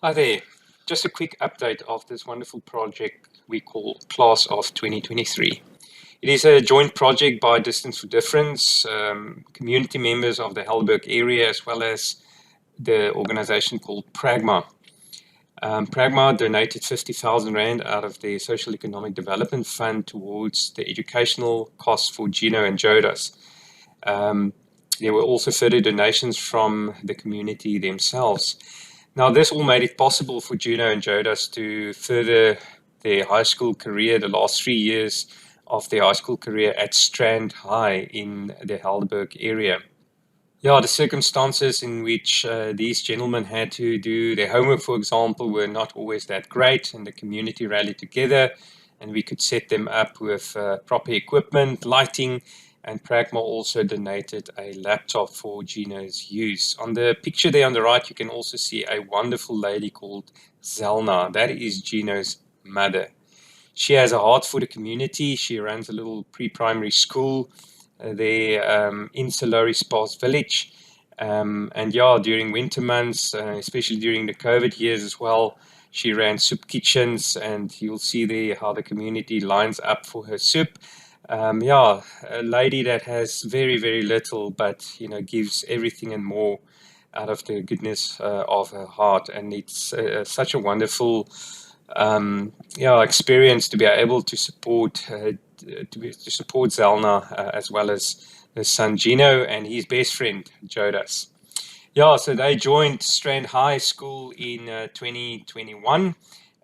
Hi there. Just a quick update of this wonderful project we call Class of 2023. It is a joint project by Distance for Difference, community members of the Helderberg area, as well as the organization called Pragma. Pragma donated 50,000 Rand out of their Social Economic Development Fund towards the educational costs for Gino and Jodas. There were also further donations from the community themselves. Now, this all made it possible for Gino and Jodas to further their high school career, the last 3 years of their high school career at Strand High in the Helderberg area. Yeah, the circumstances in which these gentlemen had to do their homework, for example, were not always that great, and the community rallied together, and we could set them up with proper equipment, lighting, and Pragma also donated a laptop for Gino's use. On the picture there on the right, you can also see a wonderful lady called Zelna. That is Gino's mother. She has a heart for the community. She runs a little pre-primary school there in Soloris Pass Village. And yeah, during winter months, especially during the COVID years as well, she ran soup kitchens, and you'll see there how the community lines up for her soup. Yeah, a lady that has very, very little, but gives everything and more out of the goodness of her heart, and it's such a wonderful, yeah, experience to be able to support Zelna as well as her son Gino and his best friend Jodas. Yeah, so they joined Strand High School in 2021,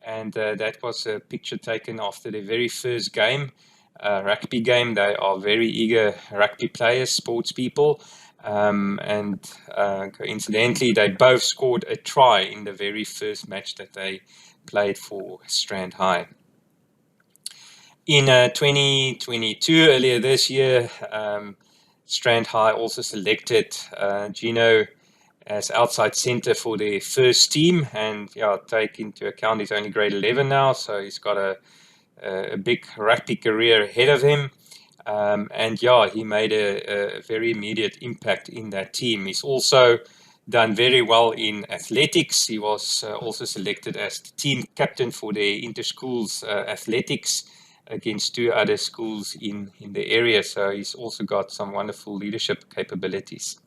and that was a picture taken after their very first game. Rugby game. They are very eager rugby players, sports people, and coincidentally, they both scored a try in the very first match that they played for Strand High. In 2022, earlier this year, Strand High also selected Gino as outside centre for their first team, and yeah, take into account he's only grade 11 now, so he's got a big rugby career ahead of him. And yeah, he made a very immediate impact in that team. He's also done very well in athletics. He was also selected as the team captain for the inter-schools athletics against two other schools in the area. So he's also got some wonderful leadership capabilities.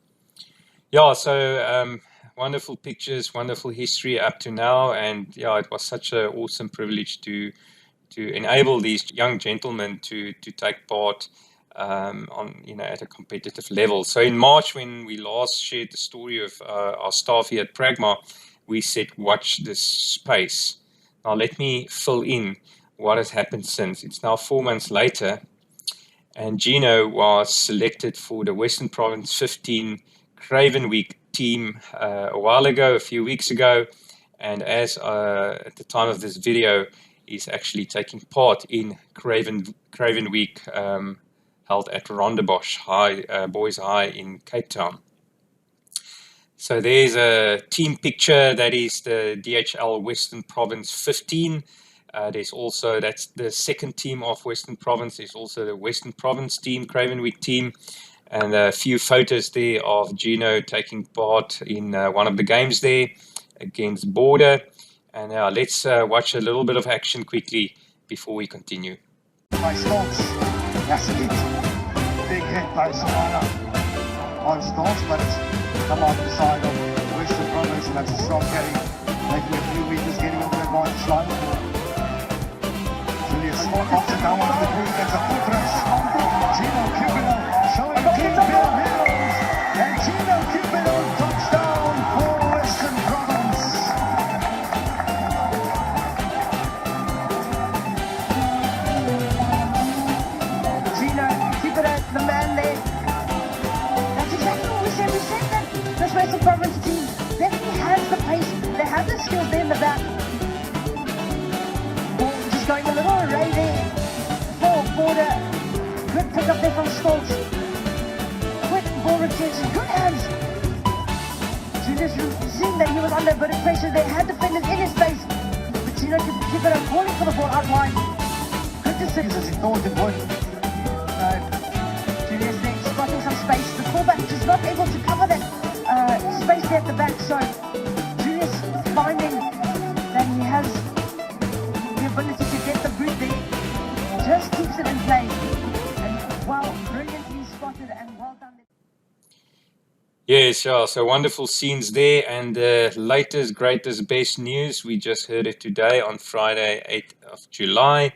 Yeah, so wonderful pictures, wonderful history up to now. And yeah, it was such an awesome privilege to enable these young gentlemen to take part on at a competitive level. So in March, when we last shared the story of our staff here at Pragma, we said, watch this space. Now let me fill in what has happened since. It's now 4 months later, and Gino was selected for the Western Province 15 Craven Week team a while ago, a few weeks ago, and as at the time of this video, is actually taking part in Craven Week held at Rondebosch High, Boys High in Cape Town. So there's a team picture. That is the DHL Western Province 15. There's also, that's the second team of Western Province. There's also the Western Province team, Craven Week team, and a few photos there of Gino taking part in one of the games there against Border. And now let's watch a little bit of action quickly before we continue. By Stokes, that's it. Big hit by Savannah on Stokes, but it's come out the side of Western Province, and that's a strong carry, making a few meters, getting on the advantage line. Julius Small pops it down one of the group, gets a foot race. Gino Cupido showing King Bill Heroes, and Gino Cupido touchdown for Western Province. The man there. That's exactly what we said. We said that this Western Province team definitely has the pace. They have the skills there in the back. Just going a little array there for Border. Good pick up there from Stoltz. Quick ball retention. Good hands. Julius seeing that he was under a bit of pressure. They had defenders in his face. But Gino could keep it up, calling for the ball out wide. Good decision. He thought it would. Julius there spotting some space. The fullback just not able to cover that space there at the back. So Julius finding Yes, yeah. So wonderful scenes there. And the latest, greatest, best news, we just heard it today on Friday, 8th of July.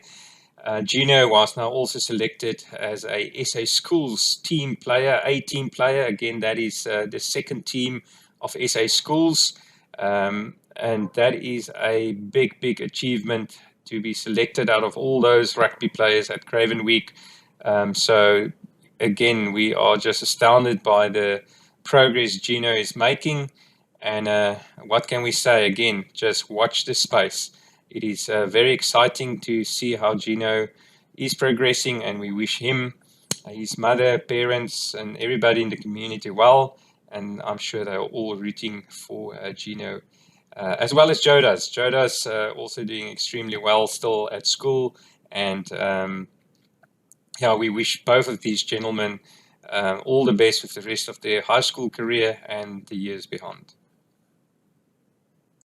Gino was now also selected as a SA Schools team player, a team player. Again, that is the second team of SA Schools. And that is a big, big achievement to be selected out of all those rugby players at Craven Week. So, again, we are just astounded by the progress Gino is making. And what can we say? Again, just watch this space. It is very exciting to see how Gino is progressing, and we wish him, his mother, parents, and everybody in the community well. And I'm sure they're all rooting for Gino, as well as Joe does. Joe does also doing extremely well still at school. And yeah, we wish both of these gentlemen all the best with the rest of their high school career and the years beyond.